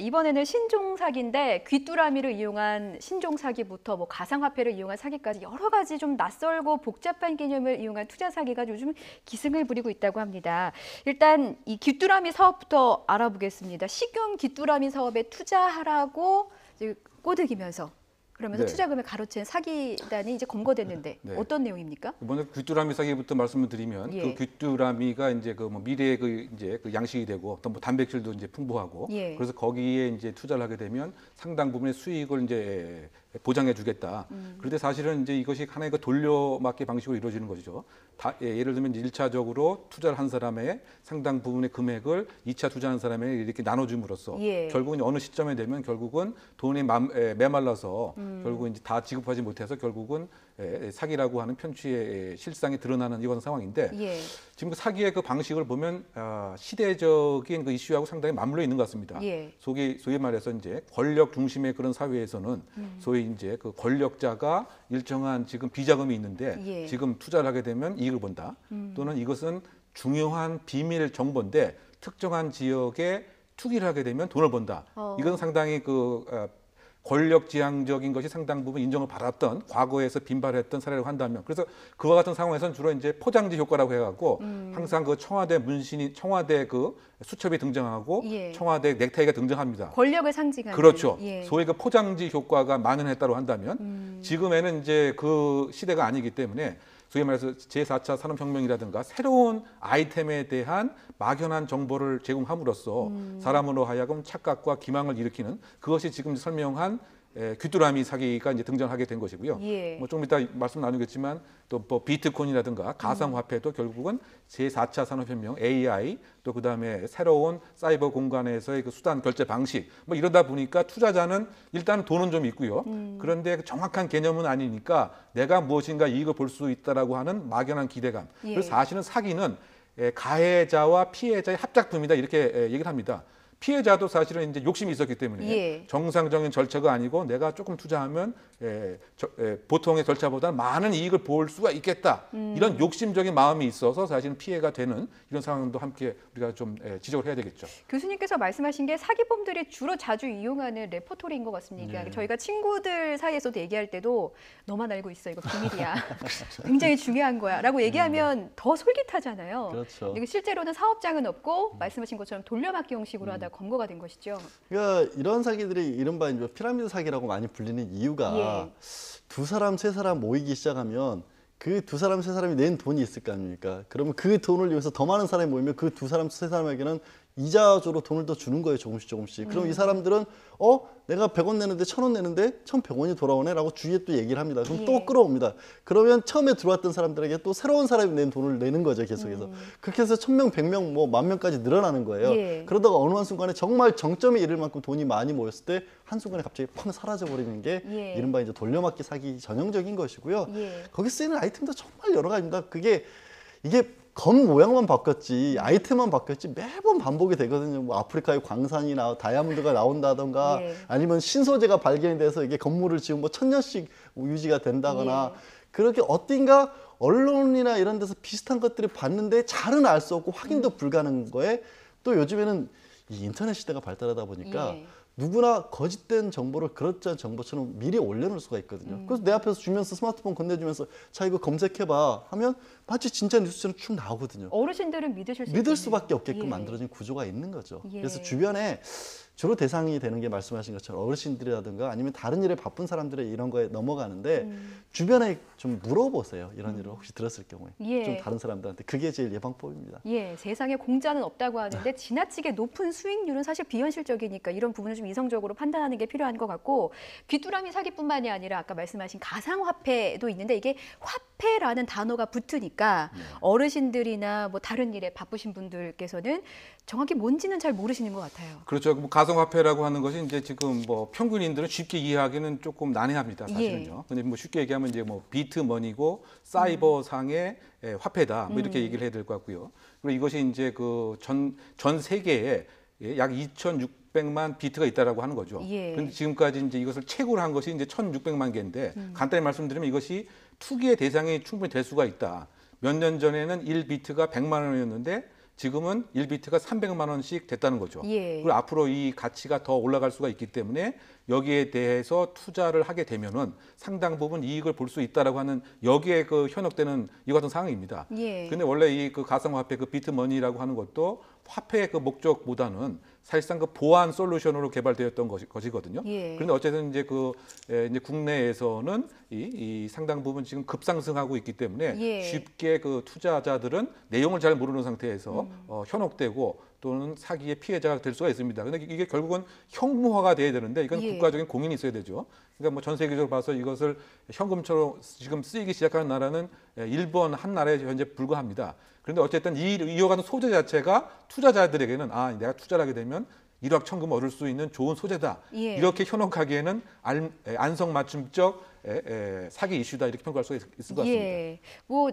이번에는 신종 사기인데 귀뚜라미를 이용한 신종 사기부터 뭐 가상화폐를 이용한 사기까지 여러 가지 좀 낯설고 복잡한 개념을 이용한 투자 사기가 요즘 기승을 부리고 있다고 합니다. 일단 이 귀뚜라미 사업부터 알아보겠습니다. 식용 귀뚜라미 사업에 투자하라고 이제 꼬드기면서 그러면서 네. 투자금을 가로챈 사기단이 이제 검거됐는데 네. 어떤 내용입니까? 먼저 귀뚜라미 사기부터 말씀을 드리면 예. 그 귀뚜라미가 이제 그 뭐 미래의 그 이제 그 양식이 되고 또 뭐 단백질도 이제 풍부하고 예. 그래서 거기에 이제 투자를 하게 되면 상당 부분의 수익을 이제 보장해 주겠다. 그런데 사실은 이제 이것이 하나의 그 돌려막기 방식으로 이루어지는 것이죠. 예를 들면 일차적으로 투자를 한 사람의 상당 부분의 금액을 2차 투자한 사람에게 이렇게 나눠줌으로써 예. 결국은 어느 시점에 되면 결국은 돈이 메말라서 결국은 이제 다 지급하지 못해서 결국은 사기라고 하는 편취의 실상이 드러나는 이런 상황인데 예. 지금 그 사기의 그 방식을 보면 시대적인 그 이슈하고 상당히 맞물려 있는 것 같습니다. 예. 소위 말해서 이제 권력 중심의 그런 사회에서는 소위 이제 그 권력자가 일정한 지금 비자금이 있는데 예. 지금 투자를 하게 되면 이익을 본다. 또는 이것은 중요한 비밀 정보인데 특정한 지역에 투기를 하게 되면 돈을 번다. 이건 상당히 권력지향적인 것이 상당 부분 인정을 받았던 과거에서 빈발했던 사례라고 한다면 그래서 그와 같은 상황에서는 주로 이제 포장지 효과라고 해갖고 항상 그 청와대 문신이 청와대 그 수첩이 등장하고 예. 청와대 넥타이가 등장합니다. 권력을 상징하는. 그렇죠. 예. 소위 그 포장지 효과가 만연했다고 한다면 지금에는 이제 그 시대가 아니기 때문에 소위 말해서 제4차 산업혁명이라든가 새로운 아이템에 대한 막연한 정보를 제공함으로써 사람으로 하여금 착각과 기망을 일으키는 그것이 지금 설명한 귀뚜라미 사기가 이제 등장하게 된 것이고요. 예. 뭐 좀 이따 말씀 나누겠지만 또 뭐 비트코인이라든가 가상화폐도 결국은 제4차 산업혁명 AI 또 그다음에 새로운 사이버 공간에서의 그 수단 결제 방식 뭐 이러다 보니까 투자자는 일단 돈은 좀 있고요. 그런데 그 정확한 개념은 아니니까 내가 무엇인가 이익을 볼 수 있다라고 하는 막연한 기대감. 예. 그래서 사실은 사기는 가해자와 피해자의 합작품이다 이렇게 얘기를 합니다. 피해자도 사실은 이제 욕심이 있었기 때문에 예. 정상적인 절차가 아니고 내가 조금 투자하면 보통의 절차보다 많은 이익을 볼 수가 있겠다. 이런 욕심적인 마음이 있어서 사실은 피해가 되는 이런 상황도 함께 우리가 좀 지적을 해야 되겠죠. 교수님께서 말씀하신 게 사기범들이 주로 자주 이용하는 레퍼토리인 것 같습니다. 네. 저희가 친구들 사이에서도 얘기할 때도 너만 알고 있어, 이거 비밀이야. 굉장히 중요한 거야 라고 얘기하면 더 솔깃하잖아요. 그렇죠. 근데 실제로는 사업장은 없고 말씀하신 것처럼 돌려막기 형식으로 하다 검거가 된 것이죠. 그러니까 이런 사기들이 이른바 이제 피라미드 사기라고 많이 불리는 이유가 예. 두 사람, 세 사람 모이기 시작하면 그 두 사람, 세 사람이 낸 돈이 있을 거 아닙니까? 그러면 그 돈을 위해서 더 많은 사람이 모이면 그 두 사람, 세 사람에게는 이자조로 돈을 더 주는 거예요, 조금씩 조금씩. 그럼 이 사람들은 내가 100원 내는데 1000원 내는데 1100원이 돌아오네 라고 주위에 또 얘기를 합니다. 그럼 예. 또 끌어옵니다. 그러면 처음에 들어왔던 사람들에게 또 새로운 사람이 낸 돈을 내는 거죠, 계속해서. 그렇게 해서 1000명, 100명, 뭐 10,000명까지 늘어나는 거예요. 예. 그러다가 어느 한순간에 정말 정점에 이를 만큼 돈이 많이 모였을 때 한순간에 갑자기 펑 사라져 버리는 게 예. 이른바 이제 돌려막기 사기 전형적인 것이고요. 예. 거기 쓰이는 아이템도 정말 여러 가지입니다. 이게 검 모양만 바뀌었지 아이템만 바뀌었지 매번 반복이 되거든요. 뭐 아프리카의 광산이 다이아몬드가 나온다던가 예. 아니면 신소재가 발견이 돼서 이게 건물을 지금 뭐 1000년씩 유지가 된다거나 예. 그렇게 어딘가 언론이나 이런 데서 비슷한 것들을 봤는데 잘은 알 수 없고 확인도 불가능한 거에 또 요즘에는 이 인터넷 시대가 발달하다 보니까 예. 누구나 거짓된 정보를 그렇지 정보처럼 미리 올려놓을 수가 있거든요. 그래서 내 앞에서 주면서 스마트폰 건네주면서 자 이거 검색해봐 하면 마치 진짜 뉴스처럼 쭉 나오거든요. 어르신들은 믿으실 수 믿을 있겠네요. 수밖에 없게끔 예. 만들어진 구조가 있는 거죠. 예. 그래서 주변에 주로 대상이 되는 게 말씀하신 것처럼 어르신들이라든가 아니면 다른 일에 바쁜 사람들이 이런 거에 넘어가는데 주변에 좀 물어보세요. 이런 일을 혹시 들었을 경우에 예. 좀 다른 사람들한테 그게 제일 예방법입니다. 예, 세상에 공짜는 없다고 하는데 지나치게 높은 수익률은 사실 비현실적이니까 이런 부분을 좀 이성적으로 판단하는 게 필요한 것 같고 귀뚜라미 사기뿐만이 아니라 아까 말씀하신 가상화폐도 있는데 이게 화폐라는 단어가 붙으니까 어르신들이나 뭐 다른 일에 바쁘신 분들께서는 정확히 뭔지는 잘 모르시는 것 같아요. 그렇죠. 뭐 가상화폐라고 하는 것이 이제 지금 뭐 평균인들은 쉽게 이해하기는 조금 난해합니다. 사실은요. 근데 뭐 쉽게 얘기하면 이제 뭐 비트머니고 사이버상의 화폐다. 뭐 이렇게 얘기를 해야 될 것 같고요. 그리고 이것이 이제 그 전 세계에 약 2,600만 비트가 있다라고 하는 거죠. 예. 그런데 지금까지 이제 이것을 채굴 한 것이 이제 1,600만 개인데 간단히 말씀드리면 이것이 투기의 대상이 충분히 될 수가 있다. 몇 년 전에는 1비트가 100만 원이었는데 지금은 1비트가 300만 원씩 됐다는 거죠. 예. 그리고 앞으로 이 가치가 더 올라갈 수가 있기 때문에 여기에 대해서 투자를 하게 되면은 상당 부분 이익을 볼 수 있다라고 하는 여기에 그 현혹되는 이 같은 상황입니다. 예. 근데 원래 이 그 가상화폐 그 비트머니라고 하는 것도 화폐의 그 목적보다는 사실상 그 보안 솔루션으로 개발되었던 것이거든요. 예. 그런데 어쨌든 이제 이제 국내에서는 이 상당 부분 지금 급상승하고 있기 때문에 예. 쉽게 그 투자자들은 내용을 잘 모르는 상태에서 현혹되고 또는 사기의 피해자가 될 수가 있습니다. 근데 이게 결국은 형무화가 돼야 되는데 이건 예. 국가적인 공인이 있어야 되죠. 그러니까 뭐 전 세계적으로 봐서 이것을 현금처럼 지금 쓰이기 시작하는 나라는 일본 한 나라에 현재 불과합니다. 그런데 어쨌든 이어가는 소재 자체가 투자자들에게는 내가 투자를 하게 되면 일확천금 얻을 수 있는 좋은 소재다. 예. 이렇게 현혹하기에는 안성맞춤적 사기 이슈다 이렇게 평가할 수가 있을 것 같습니다. 예, 뭐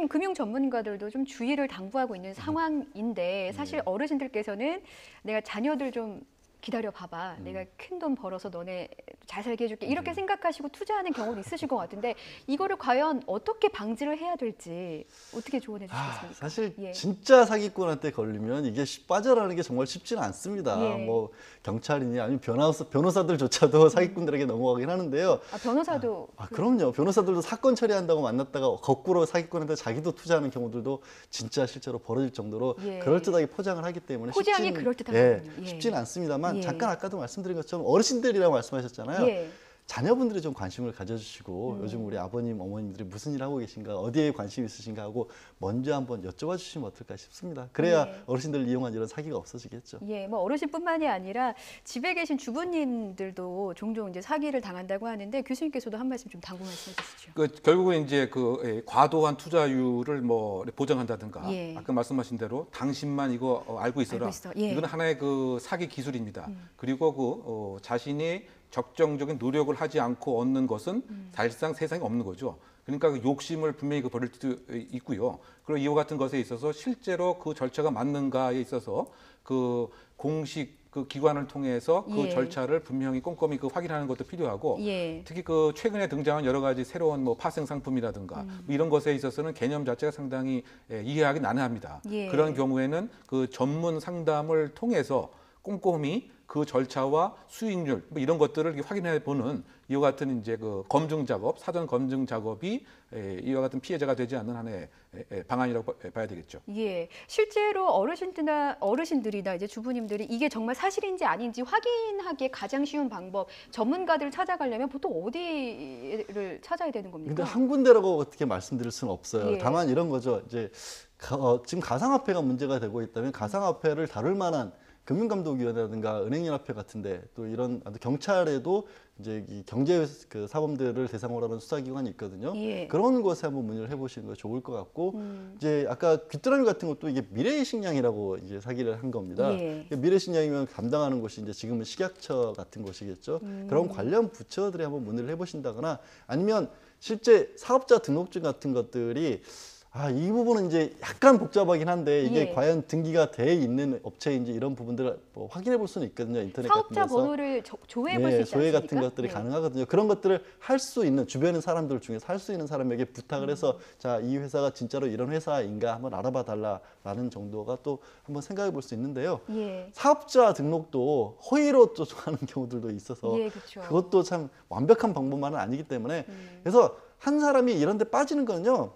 금융 전문가들도 좀 주의를 당부하고 있는 상황인데 사실 어르신들께서는 내가 자녀들 좀 기다려 봐봐. 내가 큰 돈 벌어서 너네 잘 살게 해줄게. 이렇게 생각하시고 투자하는 경우도 있으실 것 같은데 이거를 과연 어떻게 방지를 해야 될지 어떻게 조언해 주시겠습니까? 사실 예. 진짜 사기꾼한테 걸리면 이게 빠져나가는 게 정말 쉽지는 않습니다. 예. 뭐 경찰이니 아니면 변호사들조차도 사기꾼들에게 넘어가긴 하는데요. 변호사도 그럼요. 변호사들도 사건 처리한다고 만났다가 거꾸로 사기꾼한테 자기도 투자하는 경우들도 진짜 실제로 벌어질 정도로 예. 그럴듯하게 포장을 하기 때문에 포장이 그럴듯하거든요. 예. 쉽지는 않습니다만 예. 잠깐 아까도 말씀드린 것처럼 어르신들이라고 말씀하셨잖아요. 예. 자녀분들이 좀 관심을 가져주시고 요즘 우리 아버님, 어머님들이 무슨 일 하고 계신가, 어디에 관심이 있으신가 하고 먼저 한번 여쭤봐 주시면 어떨까 싶습니다. 그래야 예. 어르신들을 이용한 이런 사기가 없어지겠죠. 예, 뭐 어르신뿐만이 아니라 집에 계신 주부님들도 종종 이제 사기를 당한다고 하는데 교수님께서도 한 말씀 좀 당부 말씀해 주시죠. 결국은 이제 과도한 투자율을 뭐 보장한다든가 예. 아까 말씀하신 대로 당신만 이거 알고 있어라. 알고 있어. 예. 이건 하나의 그 사기 기술입니다. 그리고 자신이 적정적인 노력을 하지 않고 얻는 것은 사실상 세상에 없는 거죠. 그러니까 그 욕심을 분명히 버릴 수도 있고요. 그리고 이와 같은 것에 있어서 실제로 그 절차가 맞는가에 있어서 그 공식 그 기관을 통해서 그 예. 절차를 분명히 꼼꼼히 확인하는 것도 필요하고 예. 특히 그 최근에 등장한 여러 가지 새로운 뭐 파생 상품이라든가 뭐 이런 것에 있어서는 개념 자체가 상당히 이해하기 난해합니다. 예. 그런 경우에는 그 전문 상담을 통해서 꼼꼼히 그 절차와 수익률 뭐 이런 것들을 확인해 보는 이와 같은 이제 그 검증 작업, 사전 검증 작업이 이와 같은 피해자가 되지 않는 한의 방안이라고 봐야 되겠죠. 예, 실제로 어르신들이나 이제 주부님들이 이게 정말 사실인지 아닌지 확인하기에 가장 쉬운 방법, 전문가들을 찾아가려면 보통 어디를 찾아야 되는 겁니까? 근데 한 군데라고 어떻게 말씀드릴 수는 없어요. 예. 다만 이런 거죠. 이제 지금 가상화폐가 문제가 되고 있다면 가상화폐를 다룰 만한 금융감독위원회라든가 은행연합회 같은데 또 이런 경찰에도 이제 이 경제 그 사범들을 대상으로 하는 수사기관이 있거든요. 예. 그런 곳에 한번 문의를 해보시는 거 좋을 것 같고 이제 아까 귀뚜라미 같은 것도 이게 미래의식량이라고 이제 사기를 한 겁니다. 예. 미래의식량이면 담당하는 곳이 이제 지금은 식약처 같은 곳이겠죠. 그런 관련 부처들이 한번 문의를 해보신다거나 아니면 실제 사업자 등록증 같은 것들이 이 부분은 이제 약간 복잡하긴 한데 이게 예. 과연 등기가 돼 있는 업체인지 이런 부분들을 뭐 확인해 볼 수는 있거든요. 인터넷 같은 사업자 데서. 번호를 조회해 볼 수 있지 조회 않습니까? 같은 것들이 예. 가능하거든요. 그런 것들을 할 수 있는 주변의 사람들 중에서 할 수 있는 사람에게 부탁을 해서 자, 이 회사가 진짜로 이런 회사인가 한번 알아봐 달라라는 정도가 또 한번 생각해 볼 수 있는데요. 예. 사업자 등록도 허위로 또 하는 경우들도 있어서 예, 그렇죠. 그것도 참 완벽한 방법만은 아니기 때문에 그래서 한 사람이 이런 데 빠지는 거는요.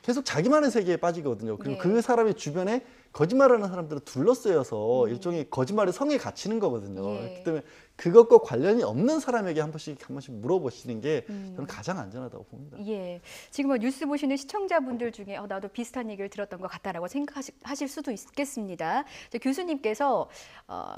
계속 자기만의 세계에 빠지거든요. 그리고 네. 그 사람의 주변에 거짓말하는 사람들을 둘러싸여서 일종의 거짓말의 성에 갇히는 거거든요. 예. 그렇기 때문에 그것과 관련이 없는 사람에게 한 번씩 물어보시는 게 저는 가장 안전하다고 봅니다. 예, 지금 뭐 뉴스 보시는 시청자분들 중에 나도 비슷한 얘기를 들었던 것 같다라고 생각하실 수도 있겠습니다. 교수님께서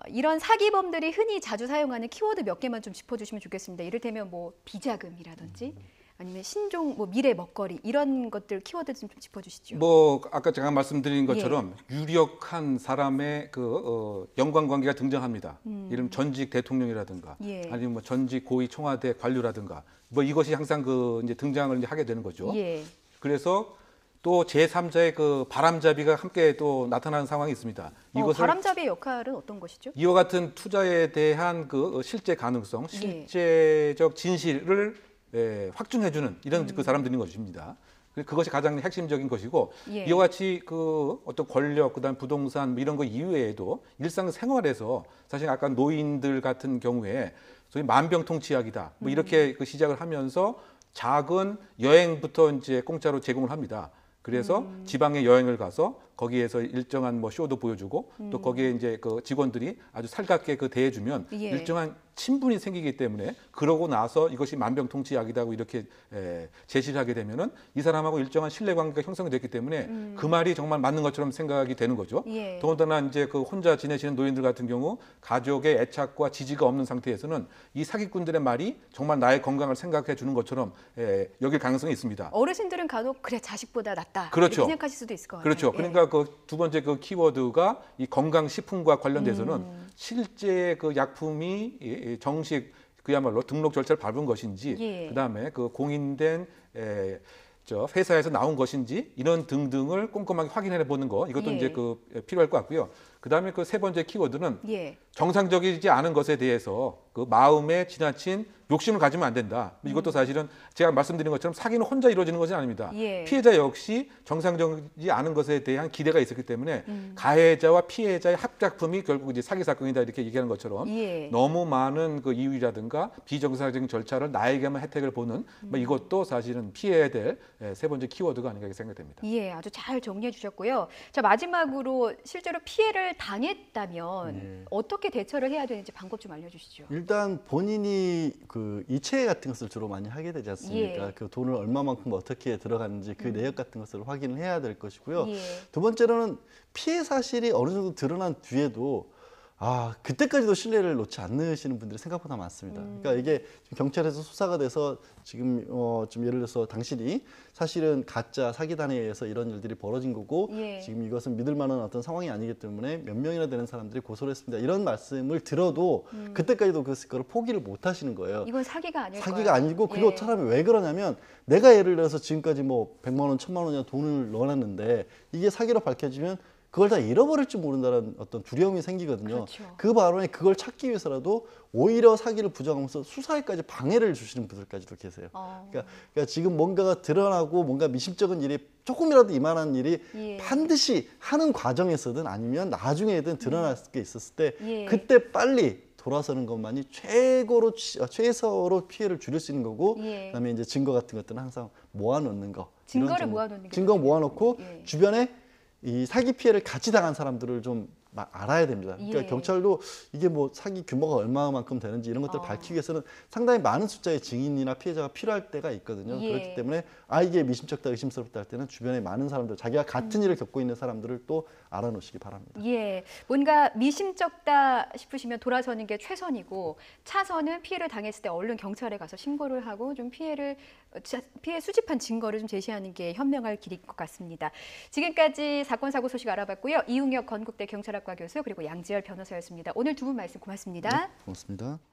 이런 사기범들이 흔히 자주 사용하는 키워드 몇 개만 좀 짚어주시면 좋겠습니다. 이를테면 뭐 비자금이라든지 아니면 신종, 뭐 미래 먹거리 이런 것들 키워드 좀 짚어주시죠. 뭐 아까 제가 말씀드린 것처럼 유력한 사람의 그 연관관계가 등장합니다. 이름 전직 대통령이라든가 예. 아니면 뭐 전직 고위 청와대 관료라든가 뭐 이것이 항상 그 이제 등장을 이제 하게 되는 거죠. 예. 그래서 또 제3자의 그 바람잡이가 함께 또 나타나는 상황이 있습니다. 이것을 바람잡이의 역할은 어떤 것이죠? 이와 같은 투자에 대한 그 실제 가능성, 실제적 진실을 확증해주는 이런 그 사람들인 것입니다. 그것이 가장 핵심적인 것이고 예. 이와 같이 그 어떤 권력, 그다음 부동산 뭐 이런 거 이외에도 일상생활에서 사실 아까 노인들 같은 경우에 소위 만병통치약이다 뭐 이렇게 그 시작을 하면서 작은 여행부터 이제 공짜로 제공을 합니다. 그래서 지방에 여행을 가서 거기에서 일정한 뭐 쇼도 보여주고 또 거기에 이제 그 직원들이 아주 살갑게 그 대해주면 예. 일정한 친분이 생기기 때문에 그러고 나서 이것이 만병통치약이라고 이렇게 제시를 하게 되면은 이 사람하고 일정한 신뢰관계가 형성이 됐기 때문에 그 말이 정말 맞는 것처럼 생각이 되는 거죠. 예. 더군다나 이제 그 혼자 지내시는 노인들 같은 경우 가족의 애착과 지지가 없는 상태에서는 이 사기꾼들의 말이 정말 나의 건강을 생각해 주는 것처럼 여길 가능성이 있습니다. 어르신들은 간혹 그래 자식보다 낫다 그렇죠. 이렇게 생각하실 수도 있을 것 같아요. 그렇죠. 예. 그러니까 그 두 번째 그 키워드가 이 건강식품과 관련돼서는 실제 그 약품이 이 정식 그야말로 등록 절차를 밟은 것인지 예. 그다음에 그 공인된 저 회사에서 나온 것인지 이런 등등을 꼼꼼하게 확인해 보는 거 이것도 예. 이제 그 필요할 것 같고요. 그다음에 그 세 번째 키워드는 예. 정상적이지 않은 것에 대해서 그 마음에 지나친 욕심을 가지면 안 된다. 이것도 사실은 제가 말씀드린 것처럼 사기는 혼자 이루어지는 것은 아닙니다. 예. 피해자 역시 정상적이지 않은 것에 대한 기대가 있었기 때문에 가해자와 피해자의 합작품이 결국 이제 사기 사건이다 이렇게 얘기하는 것처럼 예. 너무 많은 그 이유라든가 비정상적인 절차를 나에게만 혜택을 보는 뭐 이것도 사실은 피해야 될 세 번째 키워드가 아닌가 이렇게 생각됩니다. 예, 아주 잘 정리해 주셨고요. 자, 마지막으로 실제로 피해를 당했다면 예. 어떻게 대처를 해야 되는지 방법 좀 알려주시죠. 일단 본인이 그 이체 같은 것을 주로 많이 하게 되지 않습니까? 예. 그 돈을 얼마만큼 어떻게 들어가는지 그 내역 같은 것을 확인을 해야 될 것이고요. 예. 두 번째로는 피해 사실이 어느 정도 드러난 뒤에도 그때까지도 신뢰를 놓지 않으시는 분들이 생각보다 많습니다. 그러니까 이게 지금 경찰에서 수사가 돼서 지금 좀 예를 들어서 당신이 사실은 가짜 사기단에 의해서 이런 일들이 벌어진 거고 예. 지금 이것은 믿을 만한 어떤 상황이 아니기 때문에 몇 명이나 되는 사람들이 고소를 했습니다. 이런 말씀을 들어도 그때까지도 그걸 포기를 못 하시는 거예요. 이건 사기가 아닐까요? 사기가 아니고 그리고 예. 사람이 왜 그러냐면 내가 예를 들어서 지금까지 뭐 100만 원, 1000만 원이나 돈을 넣어놨는데 이게 사기로 밝혀지면 그걸 다 잃어버릴 줄 모른다는 어떤 두려움이 생기거든요. 그렇죠. 그 발언에 그걸 찾기 위해서라도 오히려 사기를 부정하면서 수사에까지 방해를 주시는 분들까지도 계세요. 그러니까 지금 뭔가가 드러나고 뭔가 미심쩍은 일이 조금이라도 이만한 일이 예. 반드시 하는 과정에서든 아니면 나중에든 드러날 게 있었을 때 예. 그때 빨리 돌아서는 것만이 최소로 피해를 줄일 수 있는 거고 예. 그다음에 이제 증거 같은 것들은 항상 모아놓는 거. 증거를 이런 정도. 모아놓는 게 증거 좋겠네요. 모아놓고 예. 주변에 이 사기 피해를 같이 당한 사람들을 좀 알아야 됩니다. 그러니까 예. 경찰도 이게 뭐 사기 규모가 얼마만큼 되는지 이런 것들을 밝히기 위해서는 상당히 많은 숫자의 증인이나 피해자가 필요할 때가 있거든요. 예. 그렇기 때문에 이게 미심쩍다 의심스럽다 할 때는 주변에 많은 사람들, 자기가 같은 일을 겪고 있는 사람들을 또 알아놓으시기 바랍니다. 예, 뭔가 미심쩍다 싶으시면 돌아서는 게 최선이고 차선은 피해를 당했을 때 얼른 경찰에 가서 신고를 하고 좀 피해 수집한 증거를 좀 제시하는 게 현명할 길일 것 같습니다. 지금까지 사건 사고 소식 알아봤고요. 이웅혁 건국대 경찰학과 교수 그리고 양지열 변호사였습니다. 오늘 두 분 말씀 고맙습니다. 고맙습니다.